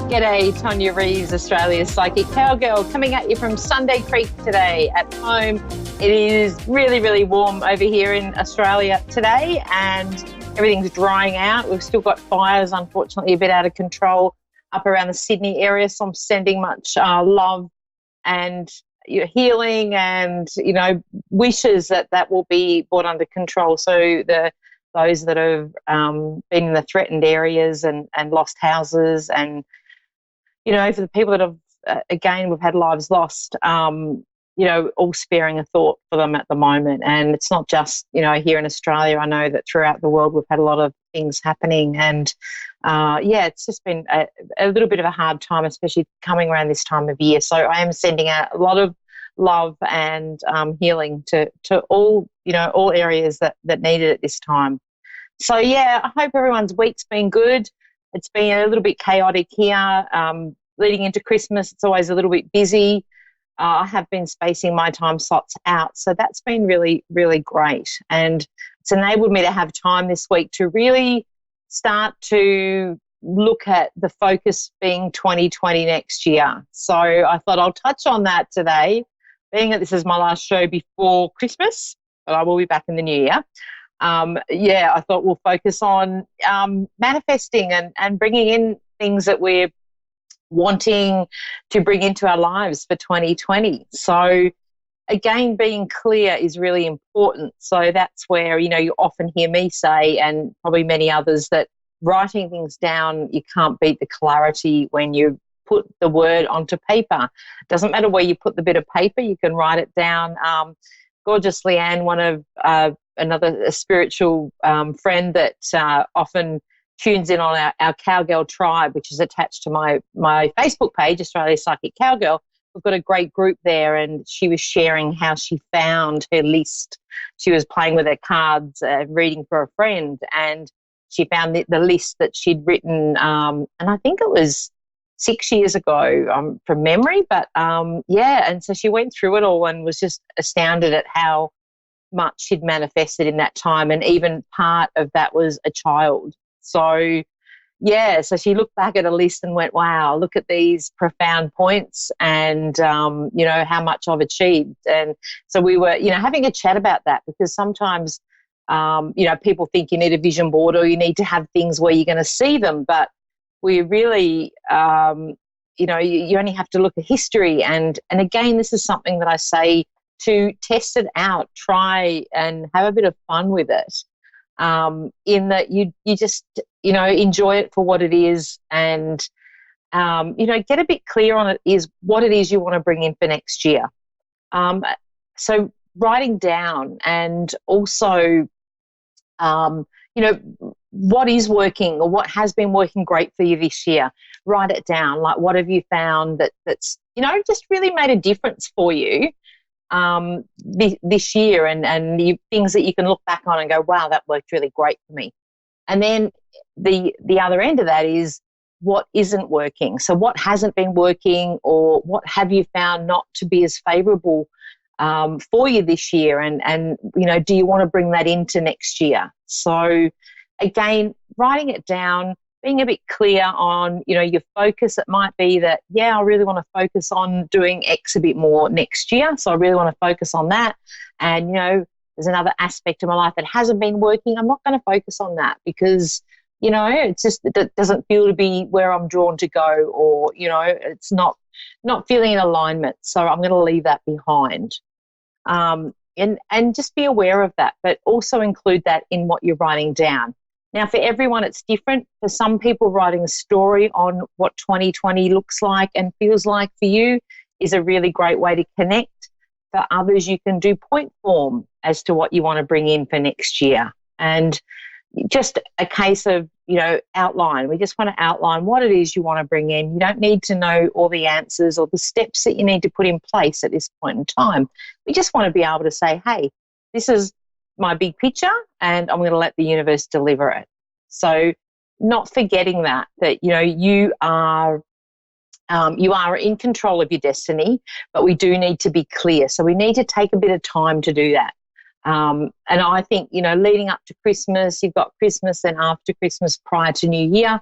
G'day, Tonia Reeves, Australia's Psychic Cowgirl, coming at you from Sunday Creek today at home. It is really, really warm over here in Australia today and everything's drying out. We've still got fires, unfortunately, a bit out of control up around the Sydney area, so I'm sending much love and healing and, wishes that will be brought under control. So those that have been in the threatened areas and lost houses and, for the people that have, again, we've had lives lost, all sparing a thought for them at the moment. And it's not just, here in Australia. I know that throughout the world we've had a lot of things happening. And, it's just been a little bit of a hard time, especially coming around this time of year. So I am sending out a lot of love and healing to all, all areas that need it at this time. So, I hope everyone's week's been good. It's been a little bit chaotic here. Leading into Christmas, it's always a little bit busy. I have been spacing my time slots out, so that's been really, really great. And it's enabled me to have time this week to really start to look at the focus being 2020 next year. So I thought I'll touch on that today, being that this is my last show before Christmas, but I will be back in the new year. I thought we'll focus on manifesting and bringing in things that we're wanting to bring into our lives for 2020. So again, being clear is really important. So that's where, you often hear me say, and probably many others, that writing things down, you can't beat the clarity when you put the word onto paper. It doesn't matter where you put the bit of paper, you can write it down. Gorgeous Leanne, one of a spiritual friend that often tunes in on our Cowgirl tribe, which is attached to my Facebook page, Australia's Psychic Cowgirl. We've got a great group there, and she was sharing how she found her list. She was playing with her cards, reading for a friend, and she found the list that she'd written, and I think it was 6 years ago from memory, but and so she went through it all and was just astounded at how much she'd manifested in that time, and even part of that was a child. So, so she looked back at a list and went, wow, look at these profound points and, how much I've achieved. And so we were, having a chat about that, because sometimes, people think you need a vision board or you need to have things where you're going to see them, but we really, you only have to look at history. And again, this is something that I say to test it out, try and have a bit of fun with it. In that you just, enjoy it for what it is and, get a bit clear on it is what it is you want to bring in for next year. So writing down and also, what is working or what has been working great for you this year. Write it down. Like, what have you found that's, just really made a difference for you this year, and things that you can look back on and go, wow, that worked really great for me. And then the other end of that is what isn't working. So what hasn't been working, or what have you found not to be as favourable for you this year, and do you want to bring that into next year? So again, writing it down, being a bit clear on, your focus. It might be that, I really want to focus on doing X a bit more next year. So I really want to focus on that. And, there's another aspect of my life that hasn't been working. I'm not going to focus on that because, it's just, it doesn't feel to be where I'm drawn to go, or, it's not feeling in alignment. So I'm going to leave that behind. And just be aware of that, but also include that in what you're writing down. Now, for everyone, it's different. For some people, writing a story on what 2020 looks like and feels like for you is a really great way to connect. For others, you can do point form as to what you want to bring in for next year. And just a case of, outline. We just want to outline what it is you want to bring in. You don't need to know all the answers or the steps that you need to put in place at this point in time. We just want to be able to say, hey, this is my big picture and I'm going to let the universe deliver it. So not forgetting that you are in control of your destiny, but we do need to be clear. So we need to take a bit of time to do that. And I think, leading up to Christmas, you've got Christmas and after Christmas prior to New Year,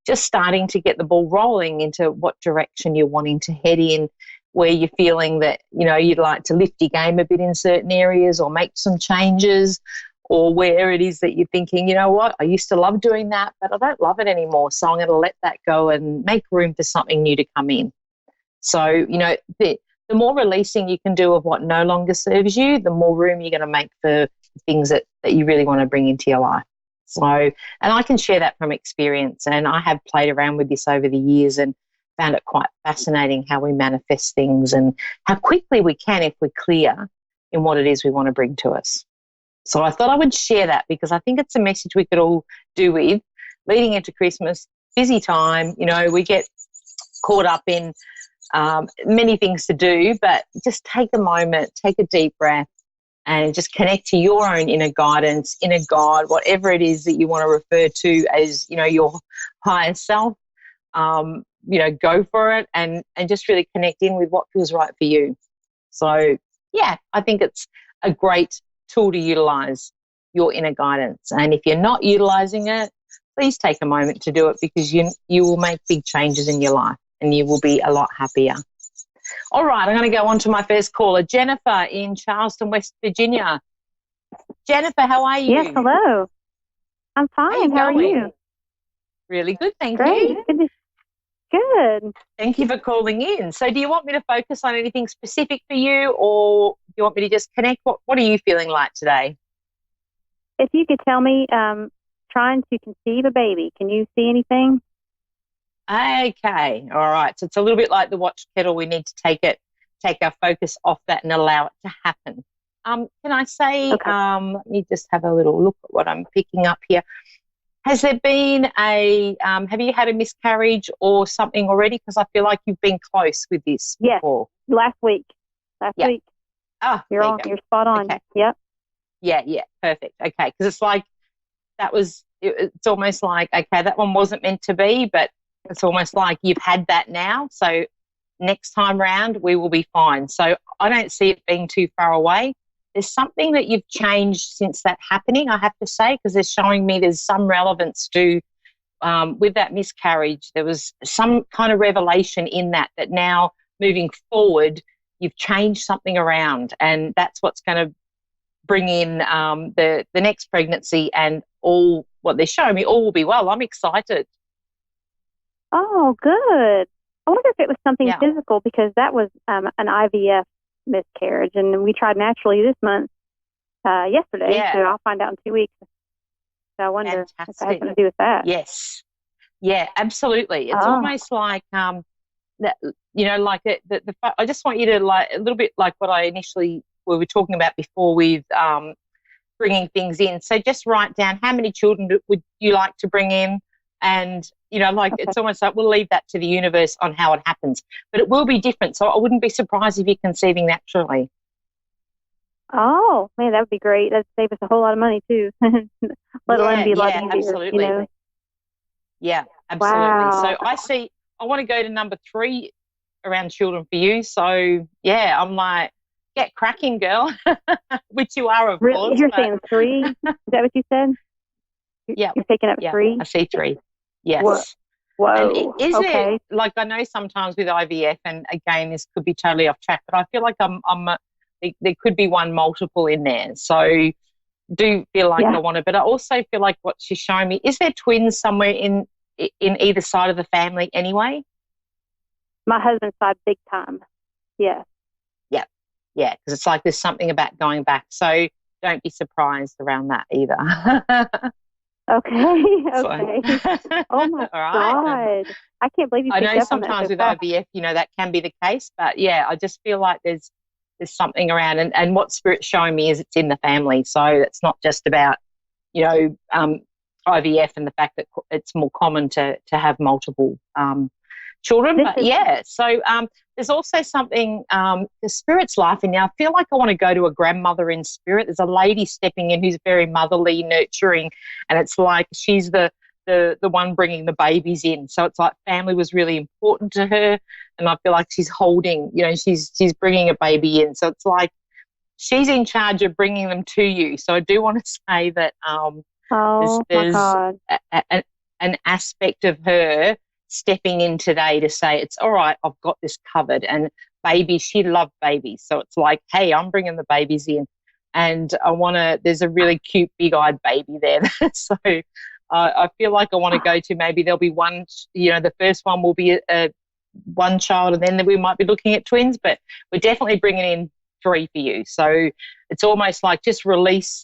just starting to get the ball rolling into what direction you're wanting to head in, where you're feeling that, you'd like to lift your game a bit in certain areas or make some changes, or where it is that you're thinking, you know what, I used to love doing that, but I don't love it anymore, so I'm going to let that go and make room for something new to come in. So, the more releasing you can do of what no longer serves you, the more room you're going to make for things that you really want to bring into your life. So, and I can share that from experience, and I have played around with this over the years and found it quite fascinating how we manifest things and how quickly we can if we're clear in what it is we want to bring to us. So I thought I would share that because I think it's a message we could all do with leading into Christmas, busy time. We get caught up in many things to do, but just take a moment, take a deep breath, and just connect to your own inner guidance, inner God, whatever it is that you want to refer to as, your higher self. Go for it and just really connect in with what feels right for you. So, yeah, I think it's a great tool to utilize your inner guidance. And if you're not utilizing it, please take a moment to do it, because you will make big changes in your life and you will be a lot happier. All right, I'm going to go on to my first caller, Jennifer in Charleston, West Virginia. Jennifer, how are you? Yes, hello. I'm fine. How are you? Really good, thank Great. you. Good. Thank you for calling in. So do you want me to focus on anything specific for you, or do you want me to just connect? What are you feeling like today? If you could tell me, trying to conceive a baby, can you see anything? Okay, all right. So it's a little bit like the watch kettle. We need to take our focus off that and allow it to happen. Can I say, okay. Let me just have a little look at what I'm picking up here. Has there been have you had a miscarriage or something already? Because I feel like you've been close with this before. Last week. Last week. Oh, you're spot on. Okay. Yep. Yeah, perfect. Okay, because it's like it's almost like, okay, that one wasn't meant to be, but it's almost like you've had that now. So next time round, we will be fine. So I don't see it being too far away. There's something that you've changed since that happening, I have to say, because they're showing me there's some relevance to, with that miscarriage, there was some kind of revelation in that now moving forward, you've changed something around, and that's what's going to bring in the next pregnancy, and all what they're showing me, all will be well. I'm excited. Oh, good. I wonder if it was something physical, because that was an IVF miscarriage, and we tried naturally this month, yesterday, so I'll find out in 2 weeks. So I wonder if that has something to do with that. Yes. Yeah, absolutely. It's almost like, that, like I just want you to, like, a little bit like what I initially we were talking about before with bringing things in. So just write down how many children would you like to bring in, and it's almost like we'll leave that to the universe on how it happens, but it will be different. So I wouldn't be surprised if you're conceiving naturally. Oh man, that would be great. That'd save us a whole lot of money too. Let alone be a lot easier. Absolutely. Yeah, absolutely. Wow. So I want to go to number 3 around children for you. So yeah, I'm like, get cracking, girl. Which you are, of course. You're saying 3? Is that what you said? Yeah. You're picking up 3? I see 3. Yes. Whoa. And is it, like, I know sometimes with IVF, and again, this could be totally off track, but I feel like there could be one multiple in there. So do feel like I want to, but I also feel like what she's showing me, is there twins somewhere in either side of the family anyway? My husband's side, big time. Yeah. Yeah, because it's like there's something about going back. So don't be surprised around that either. Okay. Oh my God. I can't believe you picked up on that. I know sometimes with IVF, that can be the case, but yeah, I just feel like there's something around, and what Spirit's showing me is it's in the family. So it's not just about, IVF and the fact that it's more common to have multiple children. But so there's also something, the Spirit's laughing now. I feel like I want to go to a grandmother in spirit. There's a lady stepping in who's very motherly, nurturing, and it's like she's the one bringing the babies in. So it's like family was really important to her, and I feel like she's holding, she's bringing a baby in. So it's like she's in charge of bringing them to you. So I do want to say that my God. an aspect of her stepping in today to say, it's all right, I've got this covered. And babies, she loved babies. So it's like, hey, I'm bringing the babies in. And there's a really cute big-eyed baby there. So I feel like I want to go to, maybe there'll be one, the first one will be one child, and then we might be looking at twins, but we're definitely bringing in 3 for you. So it's almost like just release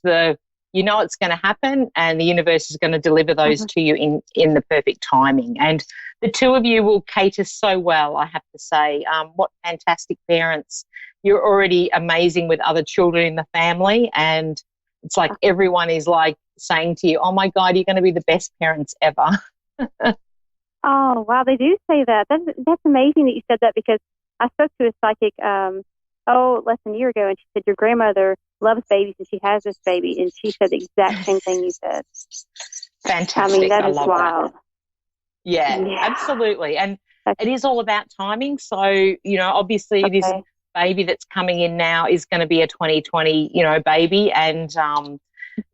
it's going to happen, and the universe is going to deliver those to you in the perfect timing. And the 2 of you will cater so well, I have to say. What fantastic parents. You're already amazing with other children in the family, and it's like everyone is like saying to you, oh, my God, you're going to be the best parents ever. Oh, wow, they do say that. That's amazing that you said that, because I spoke to a psychic less than a year ago, and she said, your grandmother loves babies and she has this baby, and she said the exact same thing you said. Fantastic. I mean, that I is love wild. That. Yeah, absolutely. And it is all about timing. So, obviously this baby that's coming in now is going to be a 2020, baby. And,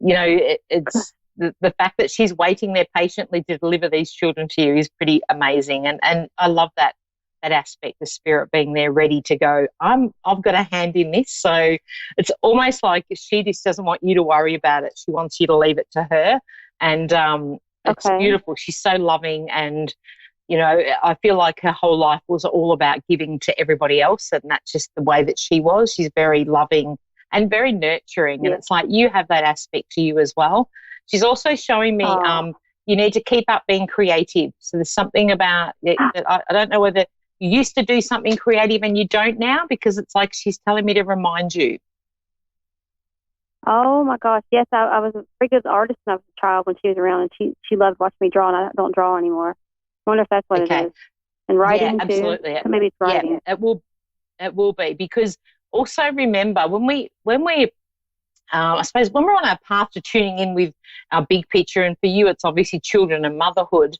it's the fact that she's waiting there patiently to deliver these children to you is pretty amazing. And I love that aspect, the spirit being there ready to go. I've got a hand in this. So it's almost like she just doesn't want you to worry about it. She wants you to leave it to her. And it's beautiful. She's so loving, and I feel like her whole life was all about giving to everybody else, and that's just the way that she was. She's very loving and very nurturing, and it's like you have that aspect to you as well. She's also showing me you need to keep up being creative. So there's something about it that I don't know whether you used to do something creative and you don't now, because it's like she's telling me to remind you. Oh, my gosh, yes, I was a pretty good artist when I was a child when she was around, and she loved watching me draw, and I don't draw anymore. I wonder if that's what it is. And writing, absolutely. Too? Maybe it's writing. Yeah, it will be, because also remember when we I suppose when we're on our path to tuning in with our big picture, and for you it's obviously children and motherhood,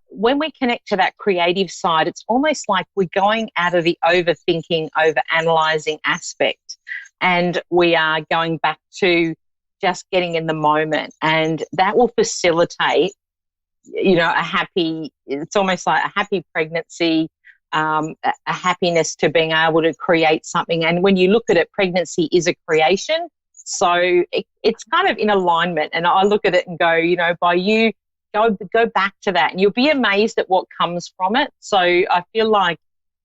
when we connect to that creative side, it's almost like we're going out of the overthinking, over-analysing aspect, and we are going back to just getting in the moment, and that will facilitate, it's almost like a happy pregnancy, a happiness to being able to create something. And when you look at it, pregnancy is a creation. So it's kind of in alignment. And I look at it and go, by you, go back to that, and you'll be amazed at what comes from it. So I feel like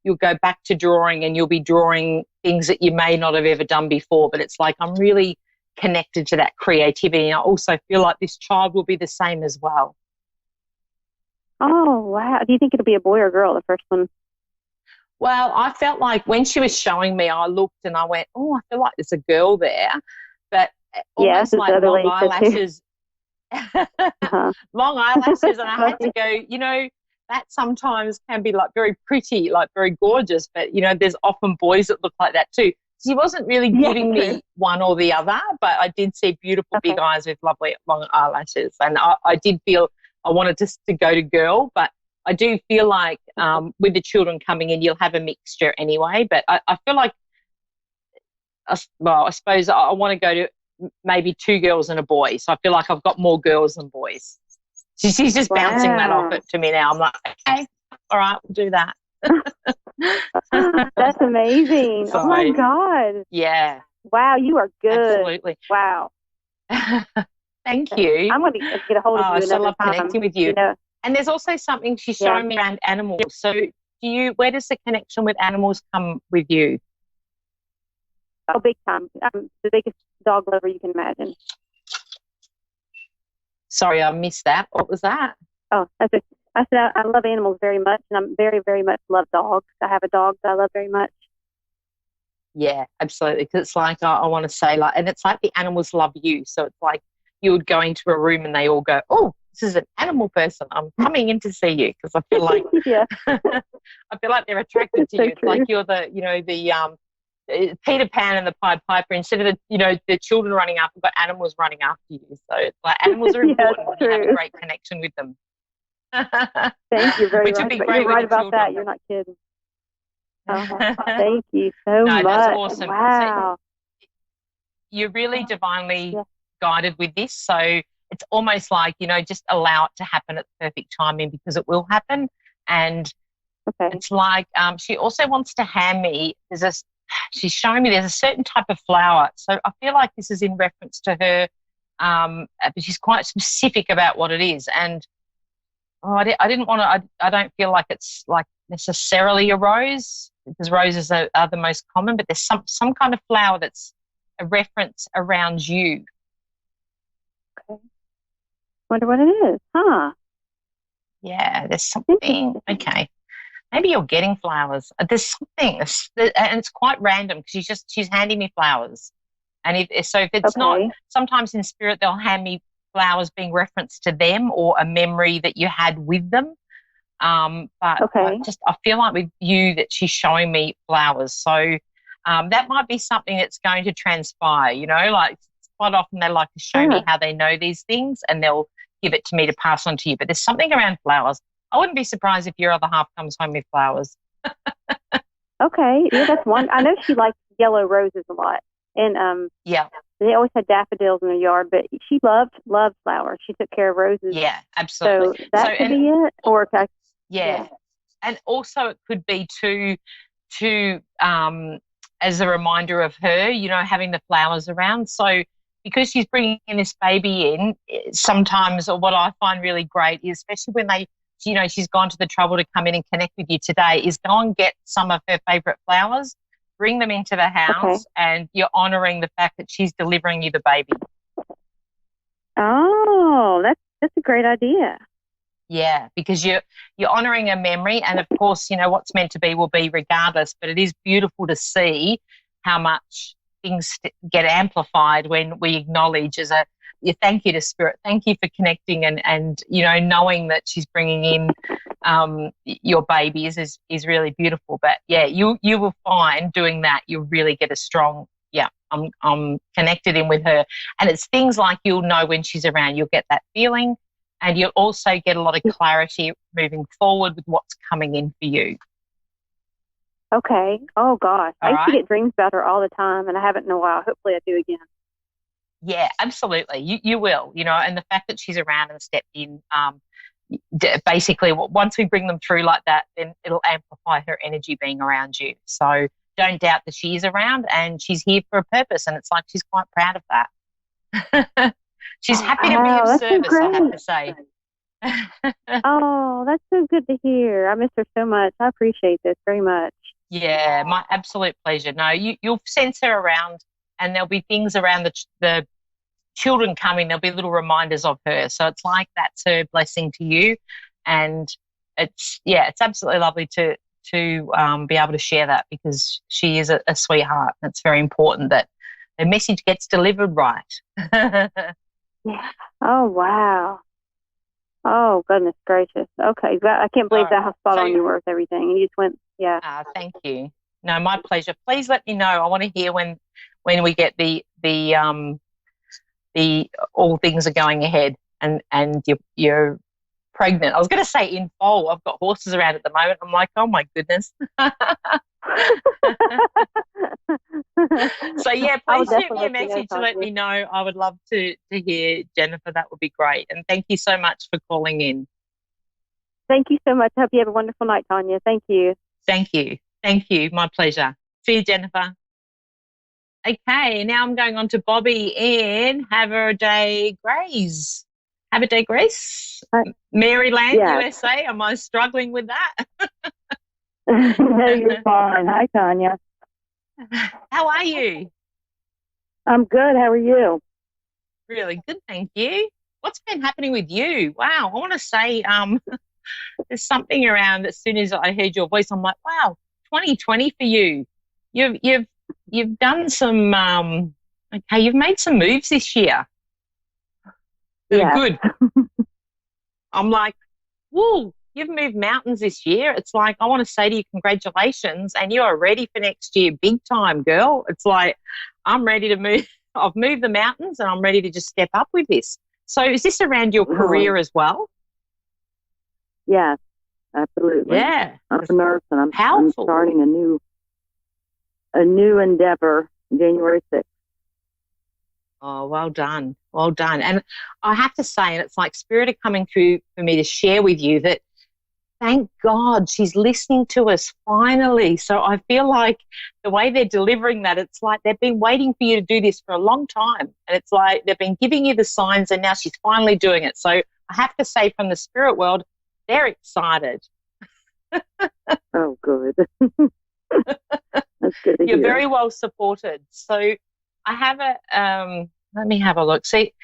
you'll go back to drawing, and you'll be drawing things that you may not have ever done before. But it's like I'm really connected to that creativity. And I also feel like this child will be the same as well. Oh, wow. Do you think it'll be a boy or a girl, the first one? Well, I felt like when she was showing me, I looked and I went, oh, I feel like there's a girl there. But almost like long eyelashes. Long eyelashes. And I had to go, that sometimes can be like very pretty, like very gorgeous. But, there's often boys that look like that too. She wasn't really giving me one or the other, but I did see beautiful big eyes with lovely long eyelashes. And I did feel I wanted to go to girl, but I do feel like with the children coming in, you'll have a mixture anyway. But I feel like, I suppose I want to go to maybe 2 girls and a boy. So I feel like I've got more girls than boys. She's just bouncing that off it to me now. I'm like, okay, all right, we'll do that. That's amazing. So, oh, my God. Yeah. Wow, you are good. Absolutely. Wow. Thank you. I'm going to get a hold of you another time. I love connecting with you. And there's also something she's showing me around animals. So where does the connection with animals come with you? Oh, big time. I'm the biggest dog lover you can imagine. Sorry, I missed that. What was that? Oh, that's it. I said I love animals very much, and I'm very, very much love dogs. I have a dog that I love very much. Yeah, absolutely. Because it's like, I want to say, like, and it's like the animals love you. So it's like you would go into a room and they all go, oh, this is an animal person. I'm coming in to see you, because I feel like I feel like they're attracted to you. It's like you're the Peter Pan and the Pied Piper. Instead of the children running after, but animals running after you. So it's like animals are important when you have a great connection with them. Thank you very much. You're right about that. You're not kidding. Thank you so much. That's awesome. Wow. So you're really divinely guided with this. So it's almost like, just allow it to happen at the perfect timing, because it will happen. And it's like she also wants to hand me, she's showing me there's a certain type of flower. So I feel like this is in reference to her, but she's quite specific about what it is. And I didn't want to, I don't feel like it's like necessarily a rose, because roses are the most common, but there's some kind of flower that's a reference around you. Okay. Wonder what it is, huh? Yeah, there's something. Okay. Maybe you're getting flowers. There's something, and it's quite random, because she's handing me flowers. And if it's not, sometimes in spirit they'll hand me flowers being referenced to them or a memory that you had with them. But I feel like with you that she's showing me flowers. So that might be something that's going to transpire, like quite often they like to show me how they know these things, and they'll give it to me to pass on to you. But there's something around flowers. I wouldn't be surprised if your other half comes home with flowers. Okay. Yeah, that's one. I know she likes yellow roses a lot. And they always had daffodils in the yard, but she loved flowers. She took care of roses. Yeah, absolutely. So that could be it. Or and also it could be to as a reminder of her, having the flowers around. So because she's bringing this baby in, sometimes, or what I find really great is, especially when she's gone to the trouble to come in and connect with you today, is go and get some of her favourite flowers, bring them into the house, and you're honouring the fact that she's delivering you the baby. Oh, that's a great idea. Yeah, because you're honouring a memory, and of course, what's meant to be will be regardless, but it is beautiful to see how much things get amplified when we acknowledge thank you to Spirit. Thank you for connecting and knowing that she's bringing in your babies is really beautiful. But yeah, you will find doing that, you'll really get a strong, I'm connected in with her. And it's things like you'll know when she's around, you'll get that feeling, and you'll also get a lot of clarity moving forward with what's coming in for you. Okay. Oh, gosh. I used to get dreams about her all the time, and I haven't in a while. Hopefully I do again. Yeah, absolutely. You will, and the fact that she's around and stepped in, basically once we bring them through like that, then it'll amplify her energy being around you. So don't doubt that she's around, and she's here for a purpose, and it's like she's quite proud of that. She's happy to be of service, so I have to say. Oh, that's so good to hear. I miss her so much. I appreciate this very much. Yeah, my absolute pleasure. No, you'll sense her around, and there'll be things around the children coming. There'll be little reminders of her. So it's like that's her blessing to you, and it's absolutely lovely to be able to share that, because she is a sweetheart. And it's very important that the message gets delivered right. Yeah. Oh, wow. Oh, goodness gracious. Okay. I can't believe how spot on you were with everything. You just went, thank you. No, my pleasure. Please let me know. I want to hear when we get the all things are going ahead and you're pregnant. I was going to say in foal. I've got horses around at the moment. I'm like, oh my goodness. So yeah, please shoot me a message to let me know. I would love to hear, Jennifer. That would be great. And thank you so much for calling in. Thank you so much. I hope you have a wonderful night, Tonia. Thank you. Thank you. Thank you. My pleasure. See you, Jennifer. Okay, now I'm going on to Bobby in Haverday Grace. Haverday Grace? Maryland, USA. Am I struggling with that? No, you're fine. Hi, Tonia. How are you? I'm good. How are you? Really good, thank you. What's been happening with you? Wow, I want to say there's something around. As soon as I heard your voice, I'm like, wow, 2020 for you. You've done some you've made some moves this year. They're good. I'm like, whoa, you've moved mountains this year. It's like, I want to say to you, congratulations, and you are ready for next year big time, girl. It's like, I'm ready to move. I've moved the mountains and I'm ready to just step up with this. So is this around your career as well? Yes, absolutely. Yeah. I'm a nurse, and I'm starting a new endeavor January 6th. Oh, well done. Well done. And I have to say, and it's like Spirit are coming through for me to share with you that thank God she's listening to us finally. So I feel like the way they're delivering that, it's like they've been waiting for you to do this for a long time. And it's like they've been giving you the signs and now she's finally doing it. So I have to say from the spirit world, they're excited. Oh, good. That's good to You're hear. very well supported. So I have let me have a look. See,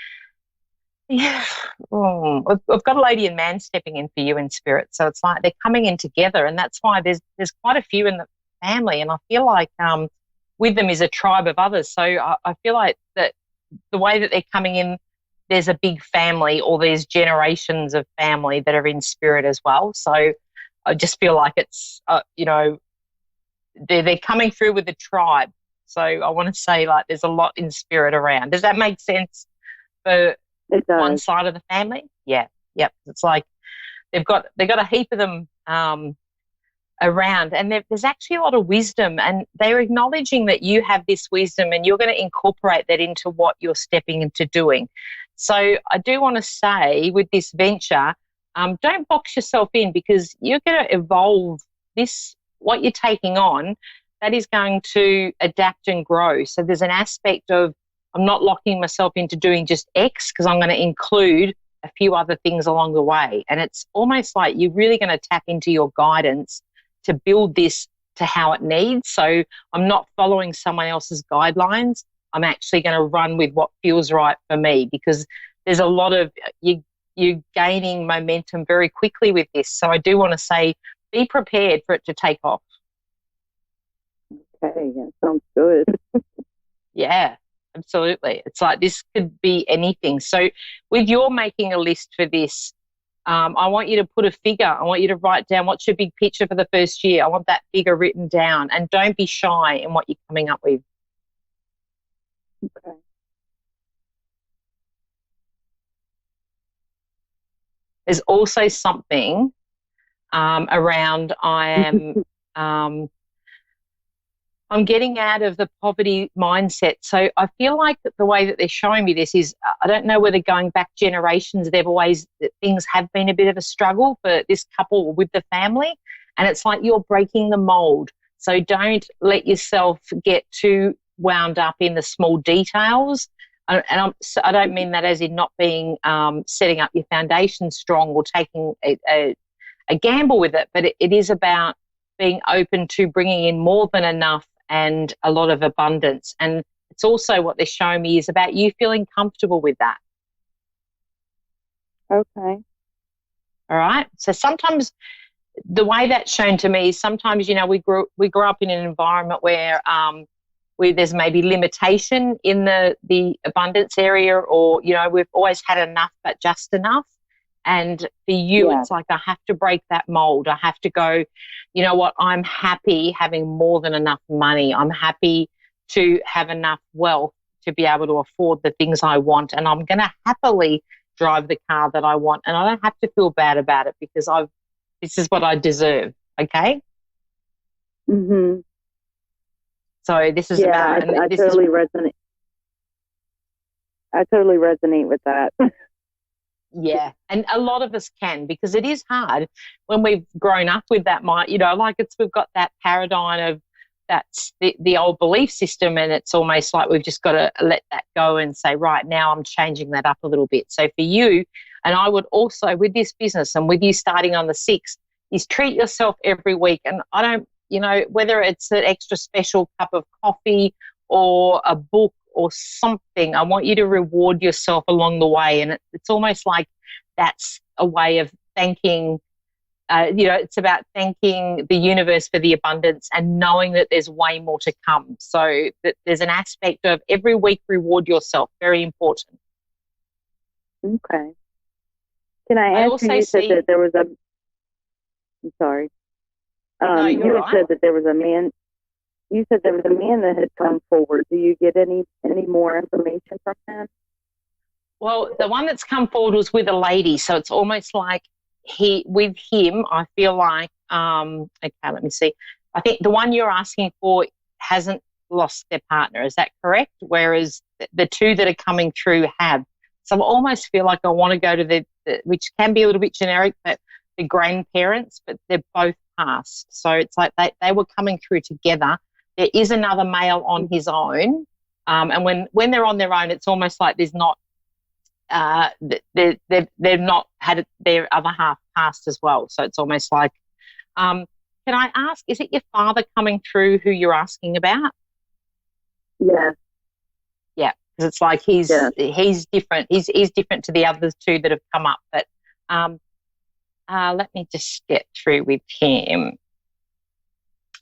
yeah, I've got a lady and man stepping in for you in spirit. So it's like they're coming in together, and that's why there's quite a few in the family, and I feel like with them is a tribe of others. So I feel like that the way that they're coming in, there's a big family, or there's generations of family that are in spirit as well. So I just feel like it's they're coming through with the tribe. So I want to say like there's a lot in spirit around. Does that make sense for one side of the family? Yeah. Yep. It's like they've got a heap of them around, and there's actually a lot of wisdom, and they're acknowledging that you have this wisdom and you're going to incorporate that into what you're stepping into doing. So I do want to say with this venture, don't box yourself in, because you're going to evolve this, what you're taking on, that is going to adapt and grow. So there's an aspect of I'm not locking myself into doing just X, because I'm going to include a few other things along the way. And it's almost like you're really going to tap into your guidance to build this to how it needs. So I'm not following someone else's guidelines. I'm actually going to run with what feels right for me, because there's a lot of you gaining momentum very quickly with this. So I do want to say be prepared for it to take off. Okay, that sounds good. Yeah, absolutely. It's like this could be anything. So with your making a list for this, I want you to put a figure. I want you to write down what's your big picture for the first year. I want that figure written down, and don't be shy in what you're coming up with. Okay. There's also something around I'm getting out of the poverty mindset. So I feel like that the way that they're showing me this is, I don't know whether going back generations, things have been a bit of a struggle for this couple with the family. And it's like you're breaking the mold. So don't let yourself get too wound up in the small details. And I don't mean that as in not being setting up your foundation strong or taking a gamble with it, but it is about being open to bringing in more than enough and a lot of abundance. And it's also what they're showing me is about you feeling comfortable with that. Okay. All right. So sometimes the way that's shown to me is sometimes, we grew up in an environment where there's maybe limitation in the abundance area, or, we've always had enough but just enough. And for you, It's like I have to break that mold. I have to go, you know what, I'm happy having more than enough money. I'm happy to have enough wealth to be able to afford the things I want. And I'm going to happily drive the car that I want. And I don't have to feel bad about it, because this is what I deserve. Okay? Mm-hmm. So this is about... I totally resonate. I totally resonate with that. Yeah, and a lot of us can, because it is hard when we've grown up with that mind, we've got that paradigm of that's the old belief system, and it's almost like we've just got to let that go and say, right, now I'm changing that up a little bit. So for you, and I would also, with this business and with you starting on the 6th, is treat yourself every week. And I don't, whether it's an extra special cup of coffee or a book or something, I want you to reward yourself along the way. And it's almost like that's a way of thanking, it's about thanking the universe for the abundance and knowing that there's way more to come. So that there's an aspect of every week reward yourself, very important. Okay. Can I ask you said that there was I'm sorry. No, you right. said that there was a man. You said there was a man that had come forward. Do you get any more information from him? Well, the one that's come forward was with a lady, so it's almost like with him, I feel like, okay, let me see. I think the one you're asking for hasn't lost their partner. Is that correct? Whereas the two that are coming through have. So I almost feel like I want to go to the which can be a little bit generic, but the grandparents, but they're both passed. So it's like they were coming through together. There is another male on his own. And when they're on their own, it's almost like there's not, they've not had their other half passed as well. So it's almost like, can I ask, is it your father coming through who you're asking about? Yeah. Yeah, because it's like he's different. He's different to the others two that have come up. But let me just get through with him.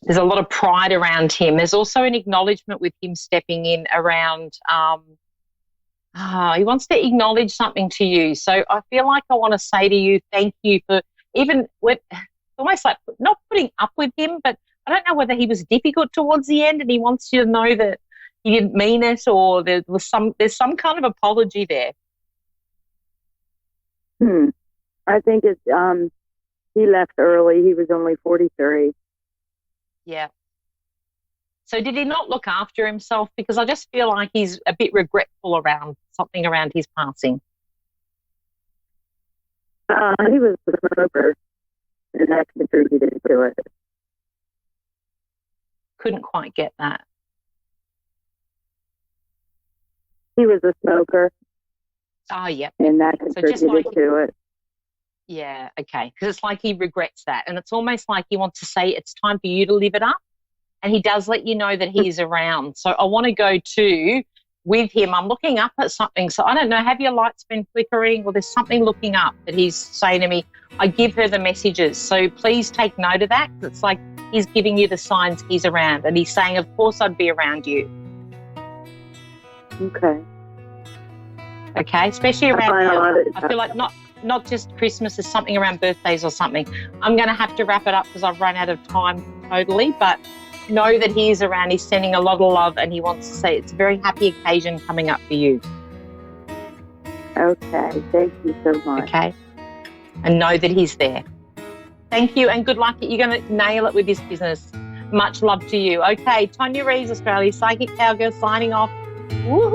There's a lot of pride around him. There's also an acknowledgement with him stepping in around, he wants to acknowledge something to you. So I feel like I want to say to you, thank you for even with, almost like not putting up with him, but I don't know whether he was difficult towards the end and he wants you to know that he didn't mean it, or there's some kind of apology there. I think it's he left early. He was only 43. Yeah. So did he not look after himself? Because I just feel like he's a bit regretful around something around his passing. He was a smoker, and that contributed to it. Couldn't quite get that. He was a smoker. Oh, yeah. And that contributed to it. Yeah, okay. Because it's like he regrets that. And it's almost like he wants to say it's time for you to live it up. And he does let you know that he's around. So I want to go with him. I'm looking up at something. So I don't know, have your lights been flickering, or there's something looking up that he's saying to me? I give her the messages. So please take note of that. It's like he's giving you the signs he's around. And he's saying, of course I'd be around you. Okay, especially around I feel like not just Christmas, there's something around birthdays or something. I'm going to have to wrap it up because I've run out of time totally, but know that he is around. He's sending a lot of love and he wants to say it's a very happy occasion coming up for you. Okay, thank you so much. Okay, and know that he's there. Thank you and good luck. You're going to nail it with this business. Much love to you. Okay, Tonia Reeves, Australia Psychic Cowgirl signing off. Woohoo!